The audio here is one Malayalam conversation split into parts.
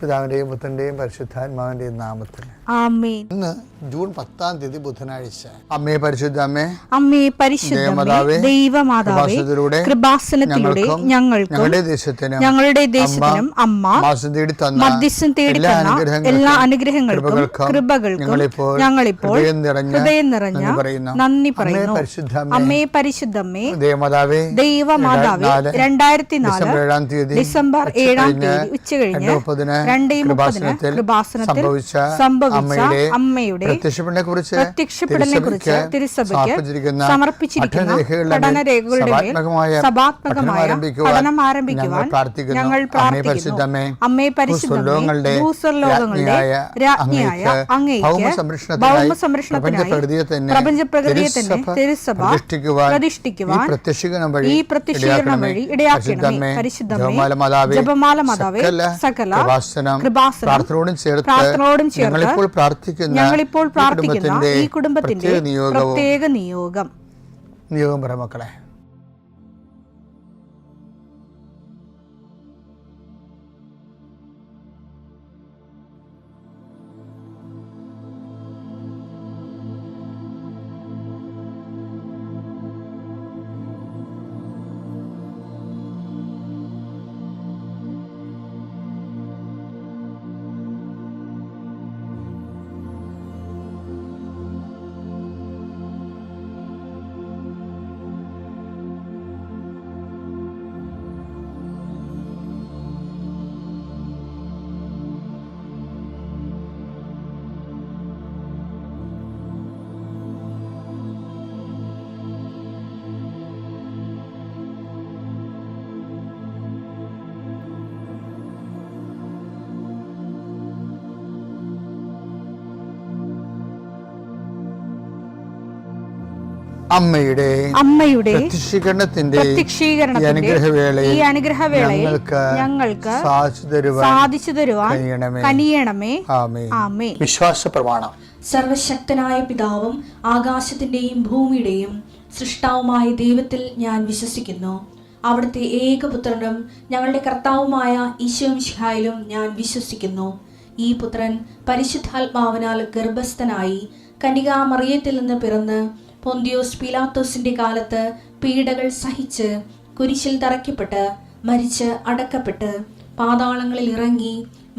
പിതാവിന്റെയും പുത്രന്റെയും പരിശുദ്ധാത്മാവിന്റെയും നാമത്തിൽ ആമേൻ. ഇന്ന് ജൂൺ 10 ബുധനാഴ്ച. അമ്മേ പരിശുദ്ധ അമ്മേ, അമ്മേ പരിശുദ്ധ ദൈവമാതാവേ, കൃപാസനത്തിലൂടെ ഞങ്ങൾക്കും ഞങ്ങളുടെ ദേശത്തിനും അമ്മ മധ്യസ്ഥം തേടി തന്ന എല്ലാ അനുഗ്രഹങ്ങൾക്കും കൃപകൾക്കും ഞങ്ങളിപ്പോൾ ഹൃദയം നിറഞ്ഞ നന്ദി പറയുന്നു. അമ്മേ പരിശുദ്ധമ്മേ, ദൈവമാതാവേ, 2004 ഡിസംബർ 7 ഉച്ചകഴിഞ്ഞ് 2:30 കൃപാസനത്തിൽ സംഭവിച്ച അമ്മയുടെ പ്രത്യക്ഷപ്പെടലിനെക്കുറിച്ച് തിരുസഭയ്ക്ക് സമർപ്പിച്ചിരിക്കുന്ന പഠനരേഖകളുടെ മേൽ സഭാത്മകമായ പഠനം ആരംഭിക്കുവാൻ ഞങ്ങൾ പ്രാർത്ഥിക്കുന്നു. അമ്മേ പരിശുദ്ധമേ, ഭൂസ്വർലോകങ്ങളുടെ രാജ്ഞിയായ അങ്ങേയ്ക്ക് ഭൗമസംരക്ഷണത്തിനായി പ്രപഞ്ചപ്രകൃതിയെ തന്നെ തിരുസഭ പ്രതിഷ്ഠിക്കുവാൻ ഈ പ്രത്യക്ഷീകരണം വഴി ഇടയാക്കണമേ. പരിശുദ്ധമേ, ജപമാല മാതാവേ, സകല പ്രാർത്ഥനയോടും ചേർത്ത് ഞങ്ങളിപ്പോൾ പ്രാർത്ഥിക്കുന്ന ഈ കുടുംബത്തിന്റെ പ്രത്യേക നിയോഗം പറ മക്കളെ. അമ്മയുടെ പ്രത്യക്ഷീകരണത്തിന്റെ ഈ അനുഗ്രഹവേളയിൽ ഞങ്ങൾക്ക് സാധിച്ചു തരുവാൻ കനിയണമേ. ആമേൻ. വിശ്വാസ പ്രമാണം. സർവശക്തനായ പിതാവും ആകാശത്തിന്റെയും ഭൂമിയുടെയും സൃഷ്ടാവുമായ ദൈവത്തിൽ ഞാൻ വിശ്വസിക്കുന്നു. അവിടുത്തെ ഏകപുത്രനും ഞങ്ങളുടെ കർത്താവുമായ ഈശോ മിശിഹായിലും ഞാൻ വിശ്വസിക്കുന്നു. ഈ പുത്രൻ പരിശുദ്ധാത്മാവിനാൽ ഗർഭസ്ഥനായി കന്യകാമറിയത്തിൽ നിന്ന് പിറന്ന് പൊന്തിയോസ് പീലാത്തോസിന്റെ കാലത്ത് പീഡകൾ സഹിച്ച് കുരിശിൽ തറയ്ക്കപ്പെട്ട് മരിച്ച് അടക്കപ്പെട്ട് പാതാളങ്ങളിൽ ഇറങ്ങി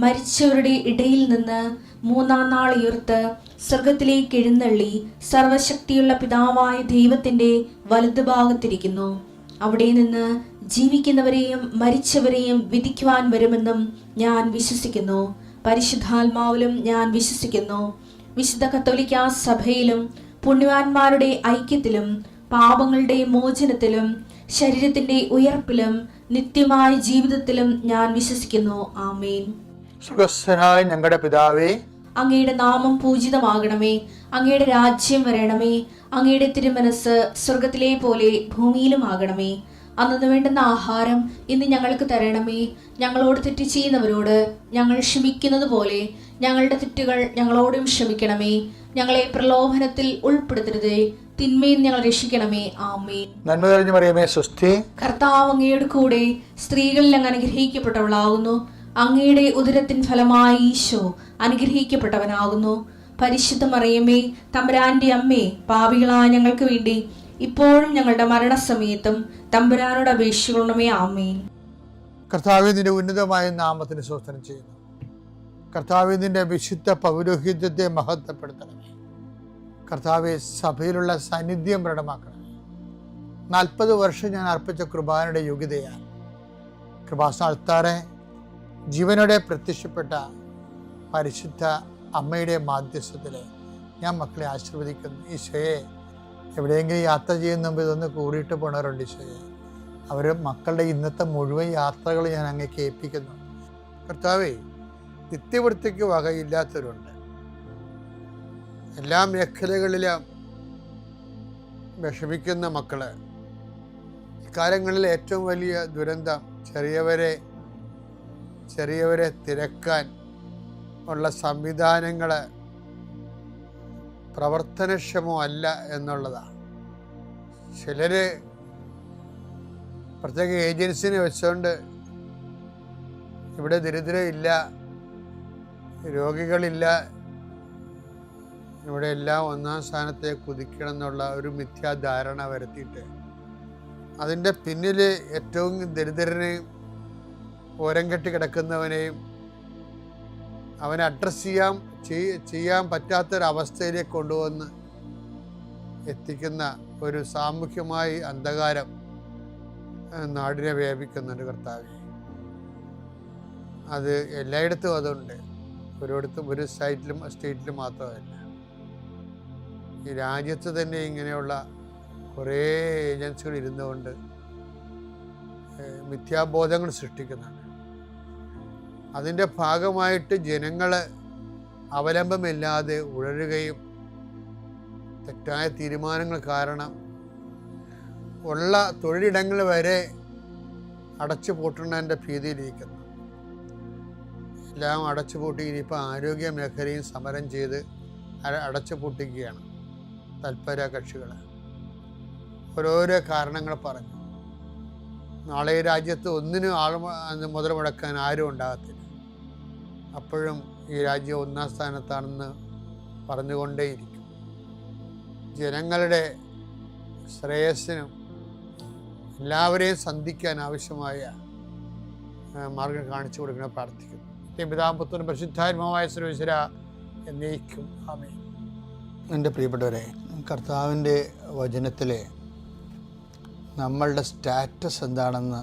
മരിച്ചവരുടെ ഇടയിൽ നിന്ന് 3-ാം നാൾ ഉയർത്ത് സ്വർഗത്തിലേക്ക് എഴുന്നള്ളി സർവശക്തിയുള്ള പിതാവായ ദൈവത്തിന്റെ വലതുഭാഗത്തിരിക്കുന്നു. അവിടെ നിന്ന് ജീവിക്കുന്നവരെയും മരിച്ചവരെയും വിധിക്കുവാൻ വരുമെന്നും ഞാൻ വിശ്വസിക്കുന്നു. പരിശുദ്ധാത്മാവിലും ഞാൻ വിശ്വസിക്കുന്നു. വിശുദ്ധ കത്തോലിക്കാ സഭയിലും പുണ്യവാന്മാരുടെ ഐക്യത്തിലും പാപങ്ങളുടെ മോചനത്തിലും ശരീരത്തിന്റെ ഉയർപ്പിലും നിത്യമായ ജീവിതത്തിലും ഞാൻ വിശ്വസിക്കുന്നു. ആമേൻ. സുഖസ്ഥനായ ഞങ്ങളുടെ പിതാവേ, അങ്ങയുടെ നാമം പൂജിതമാകണമേ. അങ്ങയുടെ രാജ്യം വരണമേ. അങ്ങയുടെ തിരുമനസ് സ്വർഗത്തിലെ പോലെ ഭൂമിയിലും ആകണമേ. അന്നു വേണ്ടുന്ന ആഹാരം ഇന്ന് ഞങ്ങൾക്ക് തരണമേ. ഞങ്ങളോട് തെറ്റ് ചെയ്യുന്നവരോട് ഞങ്ങൾ ക്ഷമിക്കുന്നത് പോലെ ഞങ്ങളുടെ തെറ്റുകൾ ഞങ്ങളോടും ക്ഷമിക്കണമേ. ഞങ്ങളെ പ്രലോഭനത്തിൽ ഉൾപ്പെടുത്തരുതേ, തിന്മയിൽ ഞങ്ങൾ രക്ഷിക്കണമേ. ആമേൻ. നന്മ നിറഞ്ഞ മറിയമേ, സ്വസ്തി. കർത്താവ് അങ്ങയുടെ കൂടെ സ്ത്രീകളിൽ അങ്ങ് അനുഗ്രഹിക്കപ്പെട്ടവളാകുന്നു. അങ്ങയുടെ ഉദരത്തിൻ ഫലമായി ഈശോ അനുഗ്രഹിക്കപ്പെട്ടവനാകുന്നു. പരിശുദ്ധ മറിയമേ, തമ്പുരാന്റെ അമ്മേ, പാപികളായ ഞങ്ങൾക്ക് വേണ്ടി ഇപ്പോഴും ഞങ്ങളുടെ മരണസമയത്തും തമ്പുരാനോട് അപേക്ഷിക്കണമേ. ആമേൻ. കർത്താവേ, നിന്റെ ഉന്നതമായ നാമത്തിന് സ്തോത്രം ചെയ്യുന്നു. കർത്താവേ, നിന്റെ വിശുദ്ധ പൗരോഹിത്യത്തെ മഹത്വപ്പെടുത്തണമേ. കർത്താവെ, സഭയിലുള്ള സാന്നിധ്യം പ്രകടമാക്കണമേ. 40 വർഷം ഞാൻ അർപ്പിച്ച കൃപാനയുടെ യോഗ്യതയാണ്. കൃപാസ്ഥാനത്താറെ ജീവനോടെ പ്രത്യക്ഷപ്പെട്ട പരിശുദ്ധ അമ്മയുടെ മാധ്യസ്ഥത്തിൽ ഞാൻ മക്കളെ ആശീർവദിക്കുന്നു. ഈശോയെ, എവിടെയെങ്കിലും യാത്ര ചെയ്യുന്ന മുമ്പ് ഇതൊന്ന് കൂടിയിട്ട് പോണവരുണ്ട്. ഈശോയെ, അവർ മക്കളുടെ ഇന്നത്തെ മുഴുവൻ യാത്രകൾ ഞാൻ അങ്ങേക്ക് ഏൽപ്പിക്കുന്നു. കർത്താവേ, നിത്യവൃത്തിക്ക് വകയില്ലാത്തവരുണ്ട്. എല്ലാ മേഖലകളിലും വിഷമിക്കുന്ന മക്കള്. ഇക്കാലങ്ങളിൽ ഏറ്റവും വലിയ ദുരന്തം ചെറിയവരെ തിരക്കാൻ ഉള്ള സംവിധാനങ്ങൾ പ്രവർത്തനക്ഷമമല്ല എന്നുള്ളതാണ്. ചിലർ പ്രത്യേക ഏജൻസിനെ വെച്ചുകൊണ്ട് ഇവിടെ ദരിദ്രയില്ല, രോഗികളില്ല, ഇവിടെ എല്ലാം ഒന്നാം സ്ഥാനത്തെ കുതിക്കണം എന്നുള്ള ഒരു മിഥ്യാധാരണ വരുത്തിയിട്ട് അതിൻ്റെ പിന്നിൽ ഏറ്റവും ദരിദ്രനെയും ഓരം കെട്ടി കിടക്കുന്നവനെയും അവനെ അഡ്രസ്സ് ചെയ്യാൻ പറ്റാത്തൊരവസ്ഥയിലേക്ക് കൊണ്ടുവന്ന് എത്തിക്കുന്ന ഒരു സാമൂഹ്യമായി അന്ധകാരം നാടിനെ വ്യാപിക്കുന്നുണ്ട് കർത്താവേ. അത് എല്ലായിടത്തും അതുണ്ട്, ഒരു സ്റ്റേറ്റിലും മാത്രമല്ല. ഈ രാജ്യത്ത് തന്നെ ഇങ്ങനെയുള്ള കുറേ ഏജൻസികൾ ഇരുന്നുകൊണ്ട് മിഥ്യാബോധങ്ങൾ സൃഷ്ടിക്കുന്നുണ്ട്. അതിൻ്റെ ഭാഗമായിട്ട് ജനങ്ങൾ അവലംബമില്ലാതെ ഉഴറുകയും തെറ്റായ തീരുമാനങ്ങൾ കാരണം ഉള്ള തൊഴിലിടങ്ങൾ വരെ അടച്ചു പൂട്ടുന്നതിൻ്റെ ഭീതിയിലിരിക്കുന്നു. എല്ലാം അടച്ചു പൂട്ടി ഇനിയിപ്പോൾ ആരോഗ്യ മേഖലയും സമരം ചെയ്ത് അടച്ചു പൂട്ടിക്കുകയാണ് തൽപര കക്ഷികൾ. ഓരോരോ കാരണങ്ങൾ പറഞ്ഞു. നാളെ ഈ രാജ്യത്ത് ഒന്നിനും മുതൽ മുടക്കാൻ ആരും ഉണ്ടാകത്തില്ല. അപ്പോഴും ഈ രാജ്യം ഒന്നാം സ്ഥാനത്താണെന്ന് പറഞ്ഞുകൊണ്ടേയിരിക്കും. ജനങ്ങളുടെ ശ്രേയസ്സിനും എല്ലാവരെയും സന്ധിക്കാൻ ആവശ്യമായ മാർഗം കാണിച്ചു കൊടുക്കണം പ്രാർത്ഥിക്കുന്നു. പിതാപുത്രനും പരിശുദ്ധാത്മാവായ സർവ്വേശ്വര എന്നേക്കും ആമേൻ. എൻ്റെ പ്രിയപ്പെട്ടവരെ, കർത്താവിൻ്റെ വചനത്തിലെ നമ്മളുടെ സ്റ്റാറ്റസ് എന്താണെന്ന്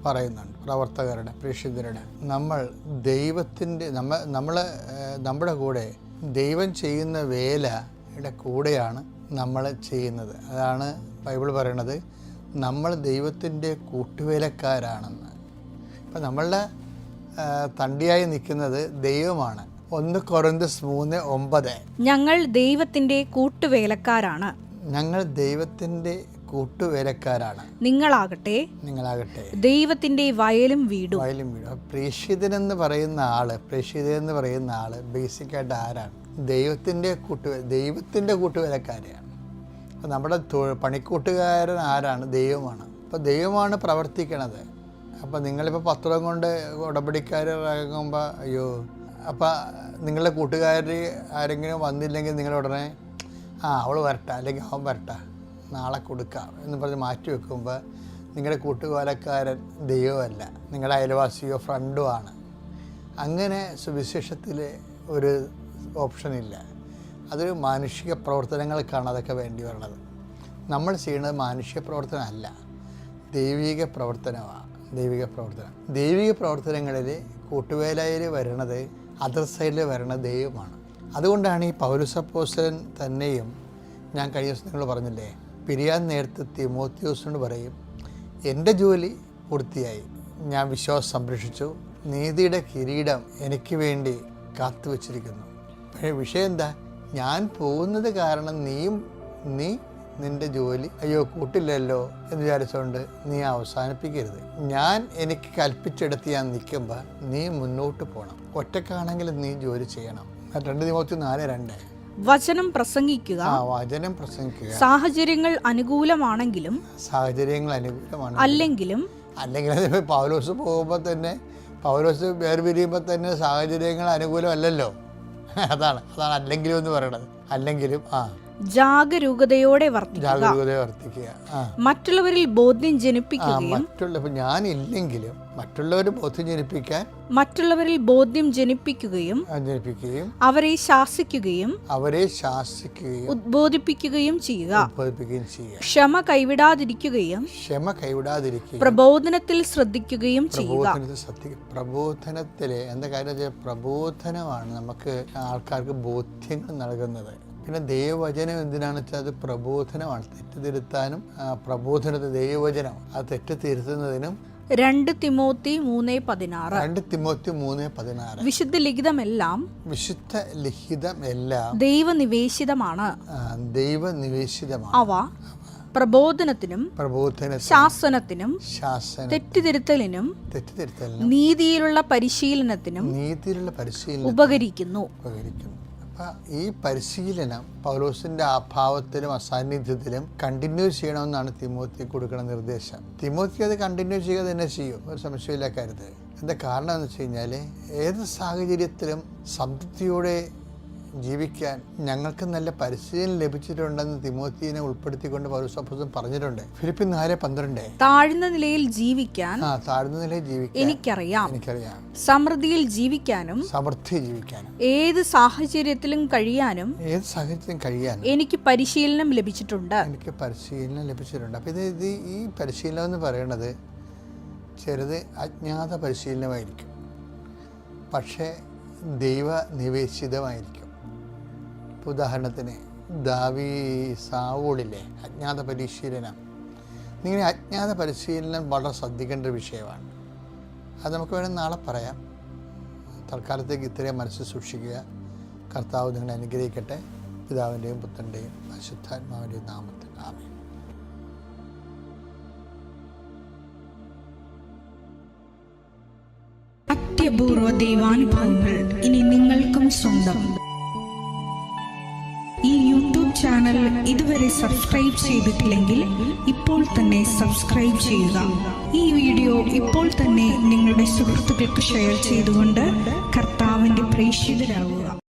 പറയുന്നുണ്ട്. പ്രവർത്തകരുടെ, പ്രേക്ഷിതരുടെ, നമ്മൾ ദൈവത്തിൻ്റെ നമ്മുടെ കൂടെ ദൈവം ചെയ്യുന്ന വേലയുടെ കൂടെയാണ് നമ്മൾ ചെയ്യുന്നത്. അതാണ് ബൈബിൾ പറയണത്, നമ്മൾ ദൈവത്തിൻ്റെ കൂട്ടുവേലക്കാരാണെന്ന്. ഇപ്പം നമ്മളുടെ തണ്ടിയായി നിൽക്കുന്നത് ദൈവമാണ്. 1 കൊരിന്ത്യർ 3:9 ഞങ്ങൾ ദൈവത്തിൻ്റെ കൂട്ടുവേലക്കാരാണ്. ഞങ്ങൾ ദൈവത്തിൻ്റെ കൂട്ടുവേലക്കാരാണ്. നിങ്ങളാകട്ടെ ദൈവത്തിൻ്റെ വയലും വീടും. പ്രേക്ഷിതനെന്ന് പറയുന്ന ആള് ബേസിക്കായിട്ട് ആരാണ്? ദൈവത്തിൻ്റെ കൂട്ടുവേലക്കാരെയാണ്. അപ്പോൾ നമ്മുടെ പണിക്കൂട്ടുകാരൻ ആരാണ്? ദൈവമാണ്. അപ്പോൾ ദൈവമാണ് പ്രവർത്തിക്കണത്. അപ്പോൾ നിങ്ങളിപ്പോൾ പത്രം കൊണ്ട് ഉടമ്പടിക്കാർ ഇറങ്ങുമ്പോൾ അയ്യോ, അപ്പോൾ നിങ്ങളുടെ കൂട്ടുകാർ ആരെങ്കിലും വന്നില്ലെങ്കിൽ നിങ്ങളുടനെ അവൾ വരട്ടെ അല്ലെങ്കിൽ അവൻ വരട്ടെ, നാളെ കൊടുക്കാം എന്ന് പറഞ്ഞ് മാറ്റി വെക്കുമ്പോൾ നിങ്ങളുടെ കൂട്ടുകാരക്കാരൻ ദൈവമല്ല, നിങ്ങളുടെ അയൽവാസിയോ ഫ്രണ്ടോ ആണ്. അങ്ങനെ സുവിശേഷത്തിൽ ഒരു ഓപ്ഷനില്ല. അതൊരു മാനുഷിക പ്രവർത്തനങ്ങൾക്കാണ് അതൊക്കെ വേണ്ടി വരുന്നത്. നമ്മൾ ചെയ്യുന്നത് മാനുഷിക പ്രവർത്തനമല്ല, ദൈവിക പ്രവർത്തനമാണ്. ദൈവിക പ്രവർത്തനങ്ങളിൽ കൂട്ടുവേലയിൽ വരുന്നത്, അതർ സൈഡിൽ വരുന്ന ദൈവമാണ്. അതുകൊണ്ടാണ് ഈ പൗലോസ് അപ്പോസ്തലൻ തന്നെയും, ഞാൻ കഴിഞ്ഞ ദിവസം നിങ്ങൾ പറഞ്ഞില്ലേ, പിരിയാൻ നേരത്ത് തിമോത്തിയോസിനോട് പറയും, എൻ്റെ ജോലി പൂർത്തിയായി, ഞാൻ വിശ്വാസം സംരക്ഷിച്ചു, നീതിയുടെ കിരീടം എനിക്ക് വേണ്ടി കാത്തു വച്ചിരിക്കുന്നു. പക്ഷേ വിഷയം എന്താ? ഞാൻ പോകുന്നത് കാരണം നീ നിൻ്റെ ജോലി കൂട്ടില്ലല്ലോ എന്ന് വിചാരിച്ചുകൊണ്ട് നീ അവസാനിപ്പിക്കരുത്. എനിക്ക് കൽപ്പിച്ചെടുത്ത് ഞാൻ നിൽക്കുമ്പോൾ നീ മുന്നോട്ട് പോകണം. ഒറ്റക്കാണെങ്കിൽ നീ ജോലി ചെയ്യണം. 2 തിമോത്തി 4:2 വചനം പ്രസംഗിക്കുക. സാഹചര്യങ്ങൾ അനുകൂലമാണെങ്കിലും അല്ലെങ്കിലും പൗലോസ് പോകുമ്പോൾ തന്നെ, പൗലോസ് വേർപിരിയുമ്പോൾ തന്നെ സാഹചര്യങ്ങൾ അനുകൂലമല്ലല്ലോ. അതാണ് അല്ലെങ്കിലും എന്ന് പറയണത്. അല്ലെങ്കിലും ജാഗരൂകതയോടെ വർത്തിക്കുക. മറ്റുള്ളവരിൽ ബോധ്യം ജനിപ്പിക്കുകയും ഞാനില്ലെങ്കിലും മറ്റുള്ളവരിൽ ബോധ്യം ജനിപ്പിക്കുകയും അവരെ ശാസിക്കുകയും ഉദ്ബോധിപ്പിക്കുകയും ചെയ്യുക. ക്ഷമ കൈവിടാതിരിക്കുകയും പ്രബോധനത്തിൽ ശ്രദ്ധിക്കുകയും ചെയ്യുക. പ്രബോധനത്തിലെ എന്താ കാര്യം? പ്രബോധനമാണ് നമുക്ക് ആൾക്കാർക്ക് ബോധ്യങ്ങൾ നൽകുന്നത്. പിന്നെ ദൈവവചനം എന്തിനാണെന്ന് വെച്ചാൽ അത് പ്രബോധനമാണ്. തെറ്റുതിരുത്താനും ദൈവവചനം അത് തെറ്റുതിരുത്തുന്നതിനും. 2 തിമോത്തി 3:16 വിശുദ്ധ ലിഖിതമെല്ലാം ദൈവനിവേശിതമാണ്. അവ പ്രബോധനത്തിനും ശാസനത്തിനും തെറ്റുതിരുത്തലിനും നീതിയിലുള്ള പരിശീലനത്തിനും ഉപകരിക്കുന്നു. ഈ പരിശീലനം പൗലോസിന്റെ അഭാവത്തിലും അസാന്നിധ്യത്തിലും കണ്ടിന്യൂ ചെയ്യണമെന്നാണ് തിമോത്തി കൊടുക്കുന്ന നിർദ്ദേശം. തിമോത്തി അത് കണ്ടിന്യൂ ചെയ്യുക തന്നെ ചെയ്യും, ഒരു സംശയമില്ല കാര്യത്തിൽ. എന്താ കാരണം എന്ന് വെച്ച് കഴിഞ്ഞാൽ ഏത് സാഹചര്യത്തിലും സംതൃപ്തിയോടെ ജീവിക്കാൻ ഞങ്ങൾക്ക് നല്ല പരിശീലനം ലഭിച്ചിട്ടുണ്ടെന്ന് തിമോത്തിനെ ഉൾപ്പെടുത്തിക്കൊണ്ട് പൗലോസ് അപ്പോസ്തലൻ പറഞ്ഞിട്ടുണ്ട്. ഫിലിപ്പിയർ 4:12 താഴ്ന്ന നിലയിൽ ജീവിക്കാൻ താഴ്ന്ന നിലയിൽ ജീവിക്കാൻ എനിക്കറിയാം, സമൃദ്ധിയിൽ ജീവിക്കാനും ജീവിക്കാനും ഏത് സാഹചര്യത്തിലും കഴിയാനും എനിക്ക് പരിശീലനം ലഭിച്ചിട്ടുണ്ട്. അപ്പോൾ ഇത് ഈ പരിശീലനം എന്ന് പറയുന്നത് ചെറുത് അജ്ഞാത പരിശീലനമായിരിക്കും, പക്ഷേ ദൈവ നിവേശിതമായിരിക്കും. ഉദാഹരണത്തിന് സാവൂളിലെ അജ്ഞാത പരിശീലനം, നിങ്ങളുടെ അജ്ഞാത പരിശീലനം വളരെ ശ്രദ്ധിക്കേണ്ട ഒരു വിഷയമാണ്. അത് നമുക്ക് വേണമെങ്കിൽ നാളെ പറയാം. തൽക്കാലത്തേക്ക് ഇത്രയും മനസ്സിൽ സൂക്ഷിക്കുക. കർത്താവ് നിങ്ങളെ അനുഗ്രഹിക്കട്ടെ. പിതാവിൻ്റെയും പുത്രൻ്റെയും പരിശുദ്ധാത്മാവിൻ്റെയും നാമത്തിൽ ആമേൻ. അത്യപൂർവ ദൈവാനുഭവങ്ങൾ ഇനി നിങ്ങൾക്കും സ്വന്തം. ഈ യൂട്യൂബ് ചാനൽ ഇതുവരെ സബ്സ്ക്രൈബ് ചെയ്തിട്ടില്ലെങ്കിൽ ഇപ്പോൾ തന്നെ സബ്സ്ക്രൈബ് ചെയ്യുക. ഈ വീഡിയോ ഇപ്പോൾ തന്നെ നിങ്ങളുടെ സുഹൃത്തുക്കൾക്ക് ഷെയർ ചെയ്തുകൊണ്ട് കർത്താവിൻ്റെ പ്രേക്ഷിതരാകുക.